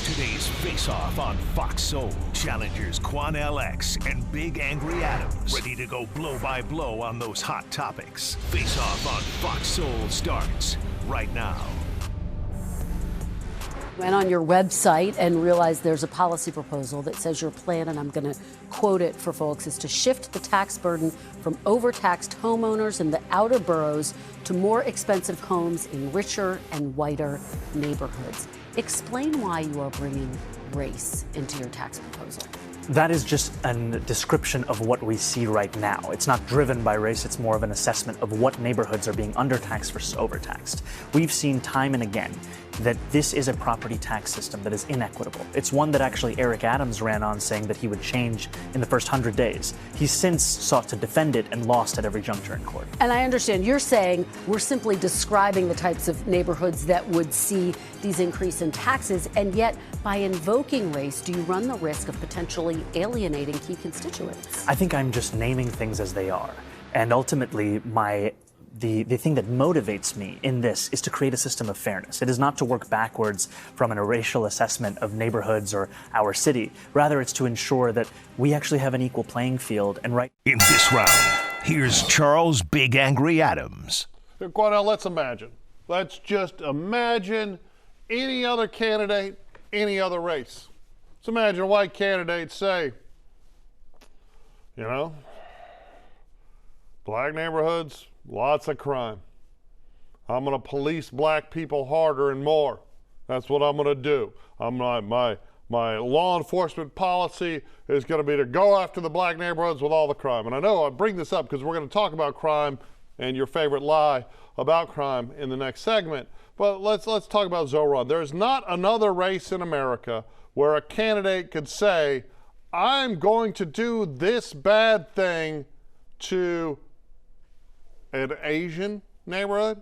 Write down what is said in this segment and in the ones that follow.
today's face-off on Fox Soul. Challengers Quan LX and Big Angry Adams, ready to go blow by blow on those hot topics. Face-off on Fox Soul starts right now. Went on your website and realized there's a policy proposal that says your plan, and I'm going to quote it for folks, is to shift the tax burden from overtaxed homeowners in the outer boroughs to more expensive homes in richer and whiter neighborhoods. Explain why you are bringing race into your tax proposal. That is just a description of what we see right now. It's not driven by race, it's more of an assessment of what neighborhoods are being undertaxed versus overtaxed. We've seen time and again that this is a property tax system that is inequitable. It's one that actually Eric Adams ran on saying that he would change in the first 100 days. He's since sought to defend it and lost at every juncture in court. And I understand you're saying we're simply describing the types of neighborhoods that would see these increase in taxes, and yet by invoking race, do you run the risk of potentially alienating key constituents? I think I'm just naming things as they are. And ultimately, the thing that motivates me in this is to create a system of fairness. It is not to work backwards from a racial assessment of neighborhoods or our city. Rather, it's to ensure that we actually have an equal playing field. And right in this round, here's Charles Big Angry Adams. Now, let's imagine. Let's just imagine any other candidate, any other race. Let's imagine a white candidate say, black neighborhoods, lots of crime. I'm going to police black people harder and more. That's what I'm going to do. My law enforcement policy is going to be to go after the black neighborhoods with all the crime. And I know I bring this up because we're going to talk about crime and your favorite lie about crime in the next segment. But let's talk about Zoran. There's not another race in America where a candidate could say, I'm going to do this bad thing to an Asian neighborhood,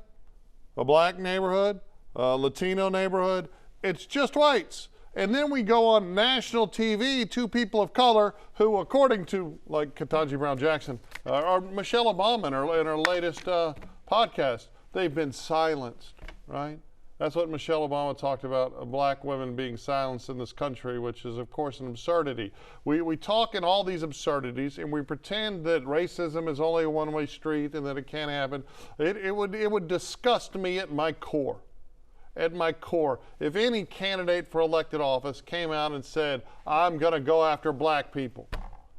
a black neighborhood, a Latino neighborhood. It's just whites. And then we go on national TV, two people of color who, according to like Ketanji Brown Jackson or Michelle Obama in her latest podcast, they've been silenced, right? That's what Michelle Obama talked about, black women being silenced in this country, which is, of course, an absurdity. We talk in all these absurdities, and we pretend that racism is only a one-way street and that it can't happen. It would disgust me at my core. At my core, if any candidate for elected office came out and said, I'm going to go after black people,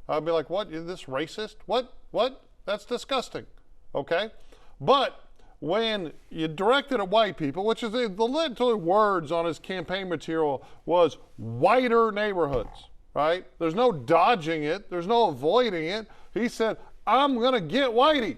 I'd be like, what? Is this racist? What? That's disgusting. Okay? But when you directed at white people, which is the literal words on his campaign material was whiter neighborhoods, right? There's no dodging it. There's no avoiding it. He said, I'm going to get Whitey.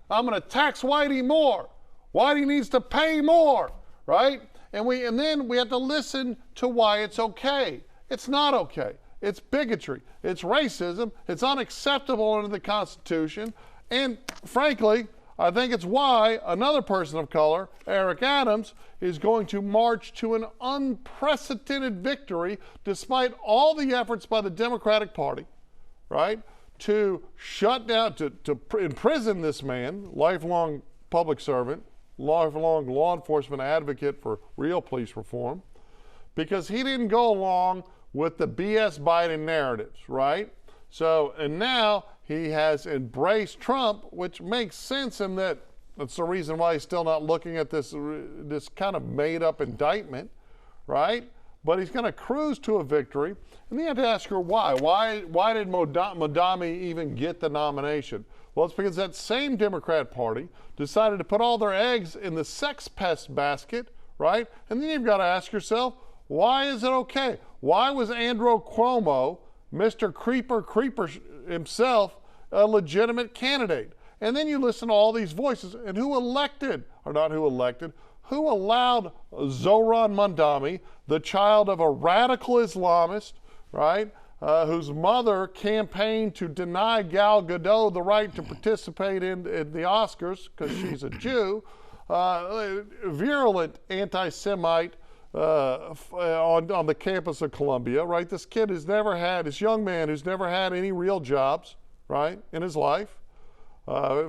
I'm going to tax Whitey more. Whitey needs to pay more, right? And then we have to listen to why it's okay. It's not okay. It's bigotry. It's racism. It's unacceptable under the Constitution. And frankly, I think it's why another person of color, Eric Adams, is going to march to an unprecedented victory despite all the efforts by the Democratic Party, right, to shut down, to imprison this man, lifelong public servant, lifelong law enforcement advocate for real police reform, because he didn't go along with the BS Biden narratives, right? So, and now he has embraced Trump, which makes sense in that that's the reason why he's still not looking at this kind of made-up indictment, right? But he's going to cruise to a victory. And then you have to ask her why. Why did Mondami even get the nomination? Well, it's because that same Democrat Party decided to put all their eggs in the sex pest basket, right? And then you've got to ask yourself, why is it okay? Why was Andrew Cuomo, Mr. Creeper himself, a legitimate candidate? And then you listen to all these voices, and who allowed Zoran Mondami, the child of a radical Islamist, right, whose mother campaigned to deny Gal Gadot the right to participate in the Oscars because she's a Jew, virulent anti-Semite on the campus of Columbia, right? This young man who's never had any real jobs, right, in his life,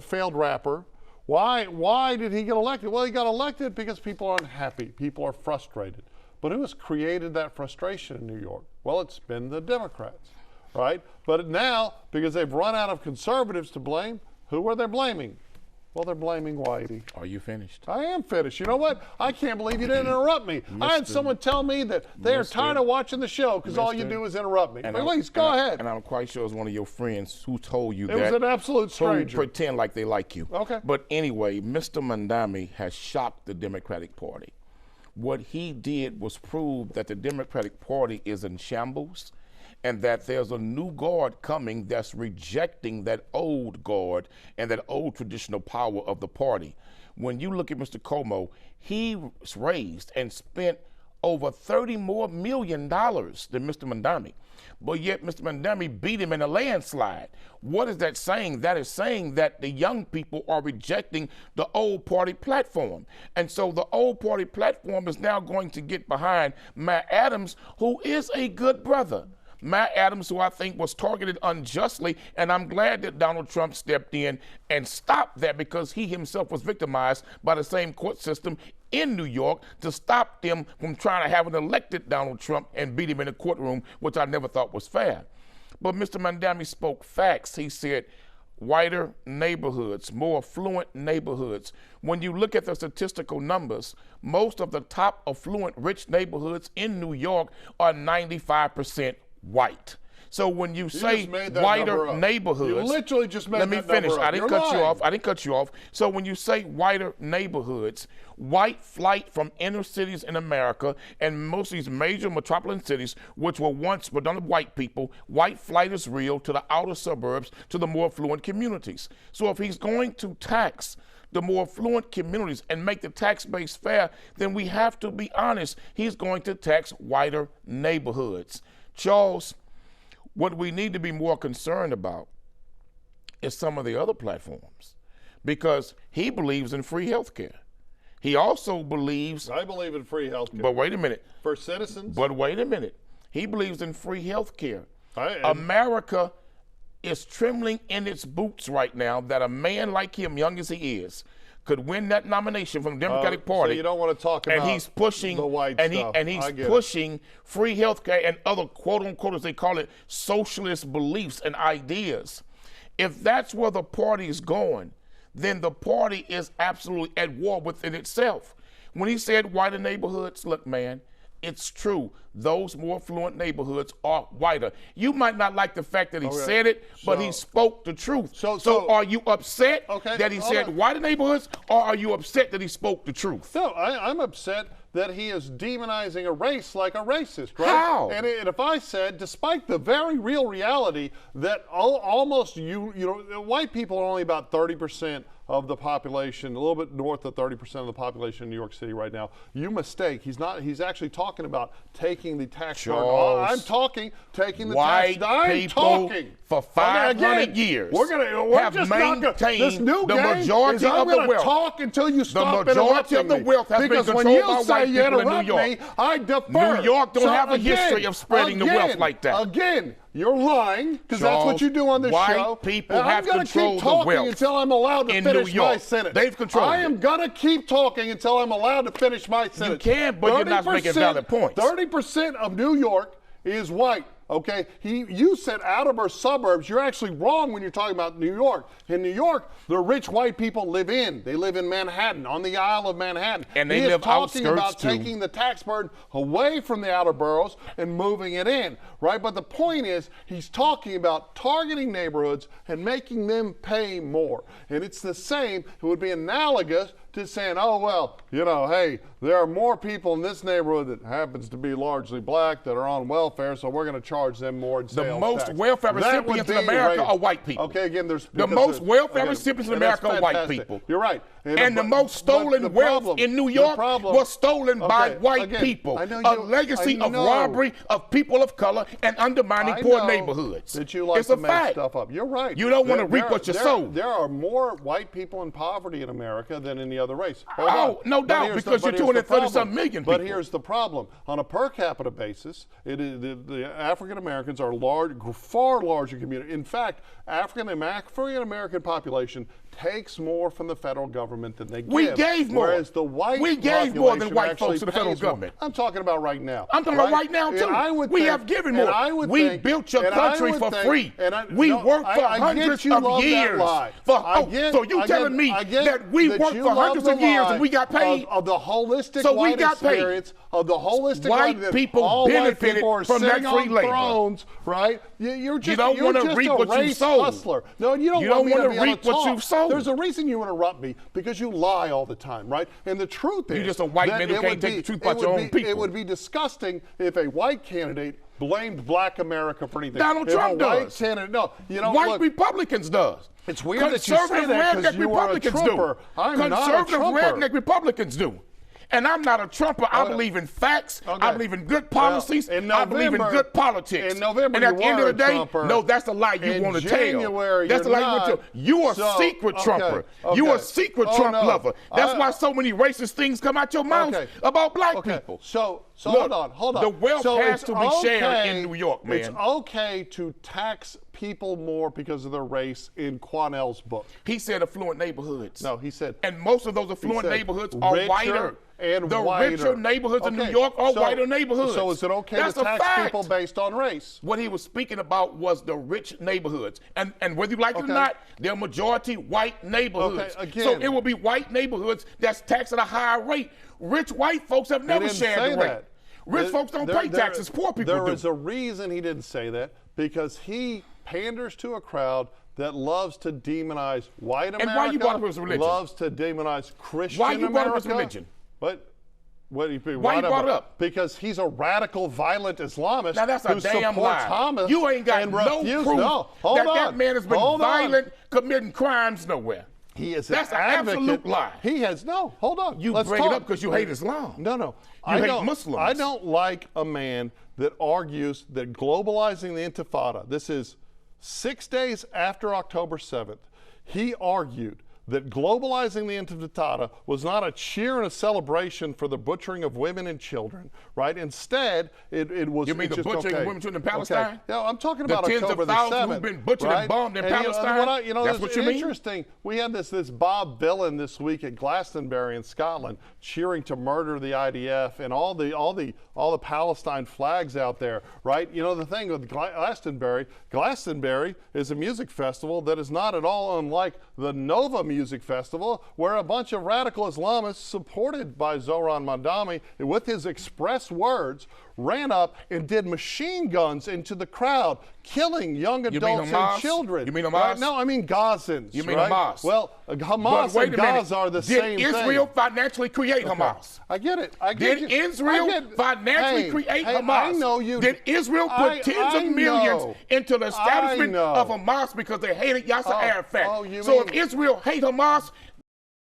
failed rapper. Why did he get elected? Well, he got elected because people are unhappy. People are frustrated. But who has created that frustration in New York? Well, it's been the Democrats, right? But now, because they've run out of conservatives to blame, who are they blaming? Well, they're blaming Whitey. Are you finished? I am finished. You know what? I can't believe you didn't interrupt me. I had someone tell me that they are tired of watching the show because all you do is interrupt me. Please, go ahead. And I'm quite sure it was one of your friends who told you that. It was an absolute stranger. Who pretend like they like you. Okay. But anyway, Mr. Mandami has shocked the Democratic Party. What he did was prove that the Democratic Party is in shambles, and that there's a new guard coming that's rejecting that old guard and that old traditional power of the party. When you look at Mr. Cuomo, he raised and spent over $30 million more than Mr. Mandami. But yet Mr. Mandami beat him in a landslide. What is that saying? That is saying that the young people are rejecting the old party platform. And so the old party platform is now going to get behind Matt Adams, who is a good brother. Matt Adams, who I think was targeted unjustly, and I'm glad that Donald Trump stepped in and stopped that, because he himself was victimized by the same court system in New York to stop them from trying to have an elected Donald Trump and beat him in a courtroom, which I never thought was fair. But Mr. Mandami spoke facts. He said whiter neighborhoods, more affluent neighborhoods. When you look at the statistical numbers, most of the top affluent rich neighborhoods in New York are 95% white. So when you say whiter neighborhoods, you literally just made let me finish. I didn't cut you off. I didn't cut you off. So when you say whiter neighborhoods, white flight from inner cities in America and most of these major metropolitan cities, which were once done of white people, white flight is real to the outer suburbs, to the more affluent communities. So if he's going to tax the more affluent communities and make the tax base fair, then we have to be honest. He's going to tax whiter neighborhoods. Charles, what we need to be more concerned about is some of the other platforms, because he believes in free health care. He also believes— I believe in free health care. But wait a minute. For citizens? But wait a minute. He believes in free health care. America is trembling in its boots right now that a man like him, young as he is, could win that nomination from the Democratic Party. So you don't want to talk about and he's pushing the white stuff. And he's pushing free health care and other quote unquote, as they call it, socialist beliefs and ideas. If that's where the party is going, then the party is absolutely at war within itself. When he said whiter neighborhoods, look, man, it's true. Those more affluent neighborhoods are whiter. You might not like the fact that he said it, but he spoke the truth. So are you upset that he said whiter neighborhoods, or are you upset that he spoke the truth? No, I'm upset that he is demonizing a race like a racist, right? How? And if I said, despite the very real reality that almost white people are only about 30% of the population, a little bit north of 30% of the population in New York City right now. You mistake. He's not. He's actually talking about taking the tax burden. I'm talking taking the tax. I'm talking for 500 years. We're have just maintained not gonna, this new the game majority is of the wealth. Talk until you stop the majority interrupting of the me. wealth has because been when controlled you by white say you people in interrupt New York. me, I defer. New York don't So have a again, history of spreading the wealth like that. Again, you're lying, because that's what you do on this show. White people have controlled the wealth. I'm going to keep talking until I'm allowed to finish my sentence. They've controlled it. I am going to keep talking until I'm allowed to finish my sentence. You can, but you're not making valid points. 30% of New York is white. Okay, you said outer suburbs. You're actually wrong when you're talking about New York. In New York, the rich white people live in. They live in Manhattan, on the Isle of Manhattan. And they live outskirts too. He's talking about taking the tax burden away from the outer boroughs and moving it in, right? But the point is, he's talking about targeting neighborhoods and making them pay more. And it's the same. It would be analogous to saying, oh, well, hey, there are more people in this neighborhood that happens to be largely black that are on welfare, so we're going to charge them more in sales The most tax. welfare recipients in America are white people. Okay, again, the most welfare recipients in America are white people. You're right. And the most stolen wealth in New York was stolen by white people. A legacy of robbery of people of color and undermining poor neighborhoods. That you like it's to a make fact. Stuff up. You're right. You don't want to reap what you sow. There are more white people in poverty in America than any other race. No doubt, because you're 230-something million people. But here's the problem. On a per capita basis, the African African Americans are far larger community. In fact, African American population takes more from the federal government than they give. We gave more. Whereas the white we gave more than white folks to the federal pays more. government. I'm talking about right now. I'm talking about right now, too. We have given more. We built your country for free. We worked for hundreds of years. So you telling me that we worked for hundreds of years and we got paid? Of the holistic so we white got experience, of the holistic white people benefited from that free labor. Thrones, right? You're just, you don't want to reap what you sowed. Hustler. No, you don't want to reap what you've sowed. There's a reason you interrupt me, because you lie all the time, right? And the truth is, you're just a white man who can't take the truth about your own people. It would be disgusting if a white candidate blamed Black America for anything. Donald Trump does. White Republicans does. It's weird that you say that because you are a Trumper. I'm not a Trumper. Conservative redneck Republicans do. And I'm not a Trumper. I believe in facts. Okay. I believe in good policies. I believe in good politics. In November, and at the end of the day, Trumper. No, that's the lie you want to tell. That's the lie you want to tell. You are a secret Trumper. Okay. You are a secret Trump lover. That's why so many racist things come out your mouth about black people. So look, hold on. The wealth has to be shared in New York, man. It's okay to tax people more because of their race in Quanell's book. He said affluent neighborhoods. No, he said. And most of those affluent neighborhoods are whiter. And the whiter. Richer neighborhoods in New York are whiter neighborhoods. So is it okay to tax people based on race? What he was speaking about was the rich neighborhoods. And whether you like it or not, they're majority white neighborhoods. So it will be white neighborhoods that's taxed at a higher rate. Rich white folks have never shared the rate. Rich folks don't pay taxes. Poor people do. There is a reason he didn't say that, because he panders to a crowd that loves to demonize white America. And why you brought up his religion? Loves to demonize Christian America. Why you brought up his religion? Why you brought it up? Because he's a radical, violent Islamist. Now that's a damn lie. Hamas. You ain't got no proof that man has been violent, committing crimes nowhere. He is That's an absolute lie. He has no. Hold on. You bring it up because you hate Islam. No. You hate Muslims. I don't like a man that argues that globalizing the Intifada. This is 6 days after October 7th. He argued that globalizing the Intifada was not a cheer and a celebration for the butchering of women and children, right? Instead, it was. You mean the butchering of women and children in Palestine? Okay. No, I'm talking about the tens October of the thousands 7th, who've been butchered and bombed in Palestine. That's what you mean? Interesting. We had this Bob Billen this week at Glastonbury in Scotland, cheering to murder the IDF and all the Palestine flags out there, right? You know the thing with Glastonbury is a music festival that is not at all unlike the Nova Music Festival, where a bunch of radical Islamists supported by Zohran Mamdani, with his express words, ran up and did machine guns into the crowd, killing young adults and children. You mean Hamas? No, I mean Gazans. You mean right? Hamas? Well, Hamas and Gaza are the same thing. Did Israel financially create Hamas? I get it. Did Israel financially create Hamas? I know you. Did Israel put tens of millions into the establishment of Hamas because they hated Yasser Arafat? So if Israel hate Hamas,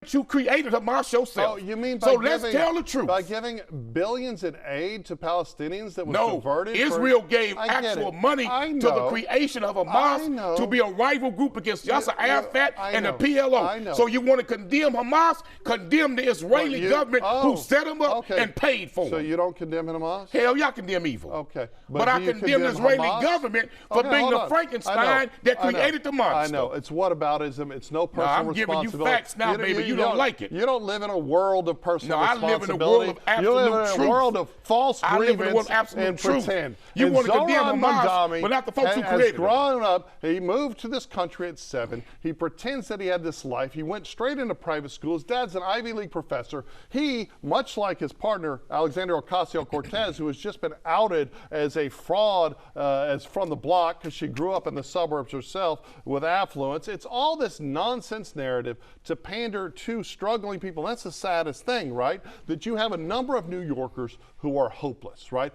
you created Hamas yourself. Oh, you mean by let's tell the truth. By giving billions in aid to Palestinians that was converted? Israel gave actual money to the creation of Hamas to be a rival group against Yasser Arafat and the PLO. So you want to condemn Hamas, condemn the Israeli government who set them up and paid for them. So you don't condemn Hamas? Hell, y'all condemn evil. Okay. But I condemn the Israeli government for being the Frankenstein that created the monster. I know. It's whataboutism. It's no personal responsibility. I'm giving you facts now, baby. You don't like it. You don't live in a world of personal responsibility. I live in a world of absolute truth. You live in a world of false grievance and pretend. You want to condemn Hamas, but not the folks who created it. Growing up, he moved to this country at 7. He pretends that he had this life. He went straight into private school. His dad's an Ivy League professor. He, much like his partner, Alexandria Ocasio-Cortez, who has just been outed as a fraud as from the block because she grew up in the suburbs herself with affluence. It's all this nonsense narrative to pander to struggling people. That's the saddest thing, right? That you have a number of New Yorkers who are hopeless, right?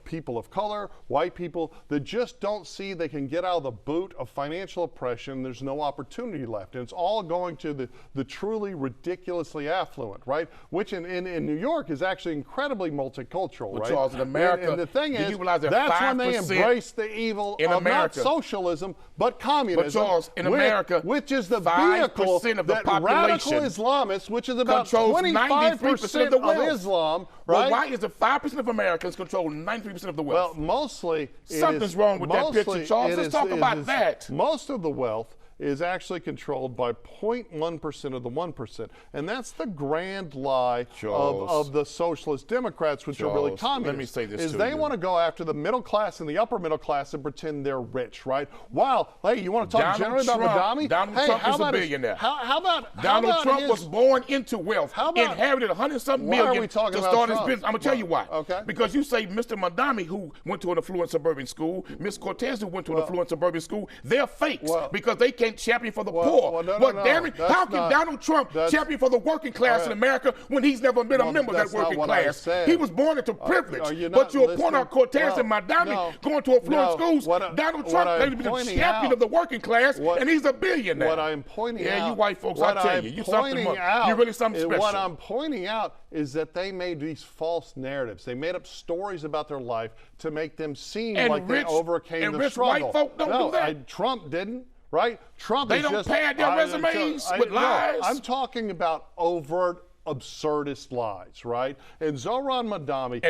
People of color, white people that just don't see they can get out of the boot of financial oppression. There's no opportunity left. And it's all going to the truly ridiculously affluent, right? Which in New York is actually incredibly multicultural, right? Charles, in America, and the thing is, that's when they embrace the evil of not socialism, but communism. But Charles, in America, which is the vehicle of the that population Islamists, which is about controls 25% of the wealth. Islam, Well, right? why is it 5% of Americans control 93% of the Well, wealth? mostly Something's wrong with that picture, Charles. Let's talk about that. Most of the wealth is actually controlled by 0.1% of the 1%. And that's the grand lie of the socialist Democrats, which are really communists. Let me say this they want to go after the middle class and the upper middle class and pretend they're rich, right? Wow, hey, you want to talk generally about Madami? Donald Trump is a billionaire. How about Donald Trump was born into wealth, inherited 100-something million to start his business. I'm going to tell you why. Okay. Because you say Mr. Madami, who went to an affluent suburban school, Miss Cortez, who went to an affluent suburban school, they're fakes because they can't champion for the poor. Damn it, how can Donald Trump champion for the working class in America when he's never been a member of that working class? He was born into privilege. But you appoint our Cortez and Madami going to affluent schools. Donald Trump claims to be the champion of the working class, and he's a billionaire. What I'm pointing out, you white folks, I tell you, you're something you're really something special. What I'm pointing out is that they made these false narratives. They made up stories about their life to make them seem like they overcame the struggle. And rich white folk don't do that. Trump didn't. Right? Trump they is don't just pad their resumes with lies. I'm talking about overt absurdist lies, right? And Zohran Madami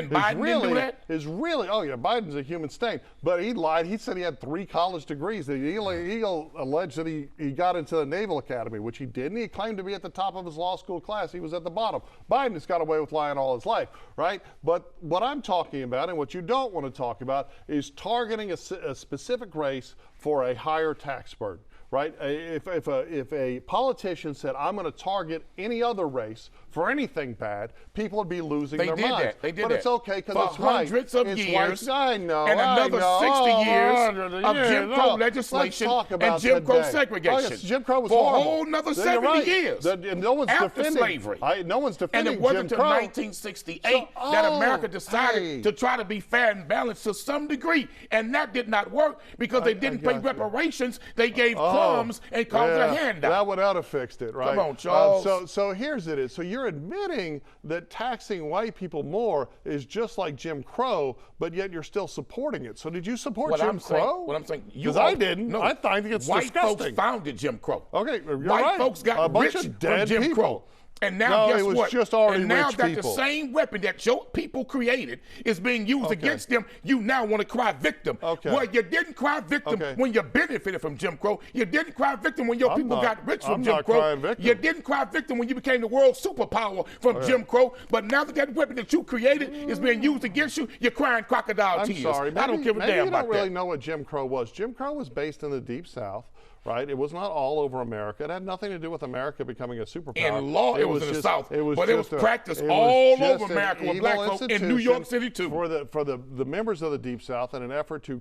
is really, oh yeah, Biden's a human stain, but he lied. He said he had 3 college degrees. He alleged that he got into the Naval Academy, which he didn't. He claimed to be at the top of his law school class. He was at the bottom. Biden has got away with lying all his life, right? But what I'm talking about and what you don't want to talk about is targeting a specific race for a higher tax burden. Right? If a politician said, I'm going to target any other race for anything bad, people would be losing their minds. They did but that. it's okay because it's hundreds of years. I know. And another 60 years of Jim Crow legislation and Jim Crow segregation. Oh, yes, Jim Crow was for horrible. a whole another 70 years. And no one's after defending slavery. No one's defending Jim Crow. And it wasn't until 1968 that America decided to try to be fair and balanced to some degree. And that did not work because they didn't pay reparations. They gave crumbs and called it a handout. That would have fixed it, right? Come on, Charles. So here's it. So you're admitting that taxing white people more is just like Jim Crow, but yet you're still supporting it. So did you support Jim Crow? What I'm saying, because I didn't. No, I think it's white disgusting. Folks founded Jim Crow. Okay, you're white right. folks got a bunch rich of dead from Jim people. Crow. And now guess it was what? Just already and now rich that people. the same weapon that your people created is being used against them, you now want to cry victim. Okay. Well, you didn't cry victim when you benefited from Jim Crow. You didn't cry victim when your people got rich from Jim Crow. You didn't cry victim when you became the world superpower from Jim Crow. But now that weapon that you created is being used against you, you're crying crocodile tears. Sorry. I don't give a damn about that. You don't really know what Jim Crow was. Jim Crow was based in the Deep South. Right? It was not all over America. It had nothing to do with America becoming a superpower. In law, it was in the South, but it was practiced all over America with black folks in New York City too. For the members of the Deep South in an effort to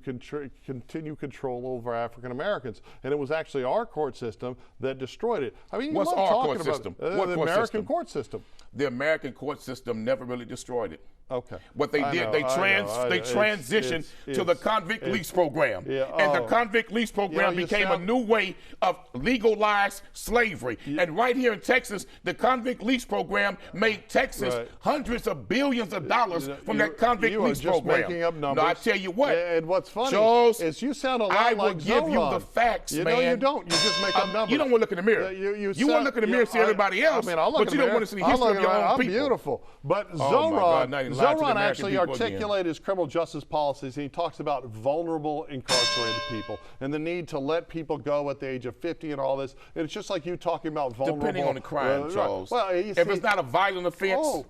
continue control over African Americans, and it was actually our court system that destroyed it. I mean, what's our court system? The American court system. The American court system never really destroyed it. Okay. What they did, they transitioned to the convict lease program. And the convict lease program became a new way of legalized slavery. And right here in Texas, the convict lease program made Texas hundreds of billions of dollars from that convict lease program. Making up numbers. No, I tell you what. And what's funny Charles, is you sound a lot I like will give you the facts, man. No, you don't. You just make up numbers. You don't want to look in the mirror. You want to look in the mirror and see everybody else, but you don't want to see the history of your own people. I'm beautiful. But Zohran actually articulated his criminal justice policies, and he talks about vulnerable incarcerated people and the need to let people go at the age of 50 and all this. And it's just like you talking about vulnerable. Depending on the crime, Charles. Well, if it's not a violent offense,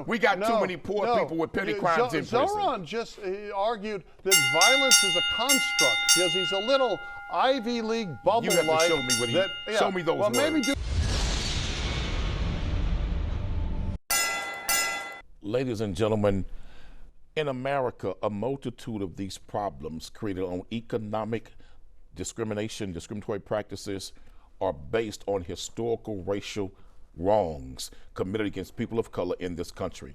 we got too many poor people with petty crimes in prison. Zohran just argued that violence is a construct because he's a little Ivy League bubble. You have to show me what he. Show me those words. Maybe Ladies and gentlemen, in America, a multitude of these problems created on economic discriminatory practices are based on historical racial wrongs committed against people of color in this country.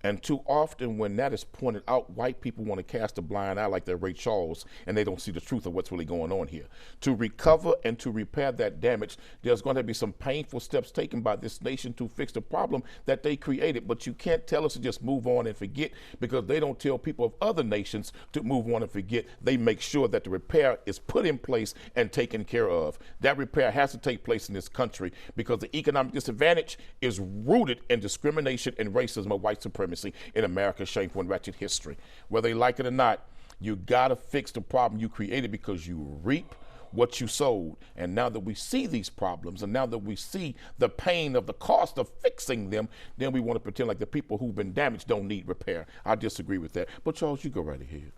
And too often when that is pointed out, white people want to cast a blind eye like they're Ray Charles, and they don't see the truth of what's really going on here. To recover and to repair that damage, there's going to be some painful steps taken by this nation to fix the problem that they created. But you can't tell us to just move on and forget, because they don't tell people of other nations to move on and forget. They make sure that the repair is put in place and taken care of. That repair has to take place in this country, because the economic disadvantage is rooted in discrimination and racism of white supremacy in America's shameful and wretched history. Whether they like it or not, you got to fix the problem you created, because you reap what you sowed. And now that we see these problems, and now that we see the pain of the cost of fixing them, then we want to pretend like the people who've been damaged don't need repair. I disagree with that. But Charles, you go right ahead.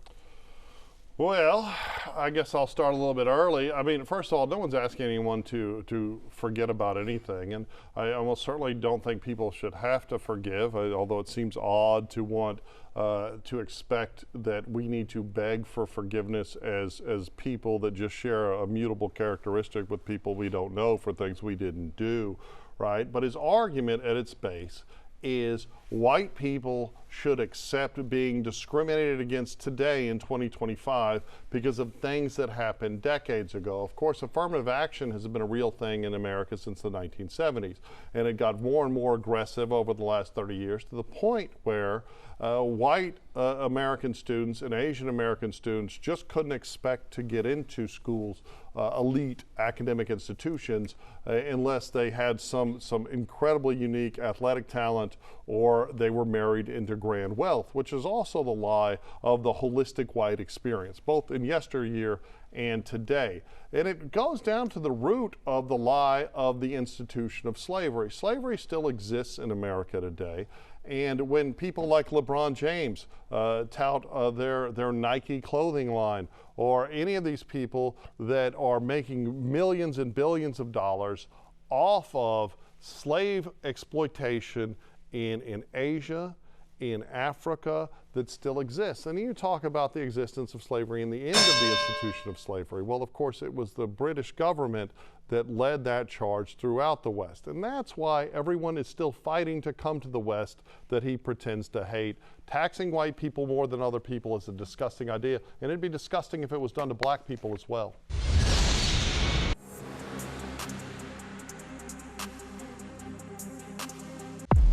Well, I guess I'll start a little bit early. I mean, first of all, no one's asking anyone to forget about anything, and I almost certainly don't think people should have to forgive, although it seems odd to want to expect that we need to beg for forgiveness as people that just share a mutable characteristic with people we don't know for things we didn't do, right? But his argument at its base is white people should accept being discriminated against today in 2025 because of things that happened decades ago. Of course, affirmative action has been a real thing in America since the 1970s, and it got more and more aggressive over the last 30 years, to the point where white American students and Asian American students just couldn't expect to get into schools, elite academic institutions, unless they had some incredibly unique athletic talent, or they were married into grand wealth, which is also the lie of the holistic white experience, both in yesteryear and today. And it goes down to the root of the lie of the institution of slavery. Slavery still exists in America today. And when people like LeBron James tout their Nike clothing line, or any of these people that are making millions and billions of dollars off of slave exploitation in Asia, in Africa, that still exists. And you talk about the existence of slavery and the end of the institution of slavery. Well, of course, it was the British government that led that charge throughout the West. And that's why everyone is still fighting to come to the West that he pretends to hate. Taxing white people more than other people is a disgusting idea, and it'd be disgusting if it was done to black people as well.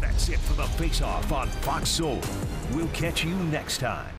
That's it for the Face Off on Fox Soul. We'll catch you next time.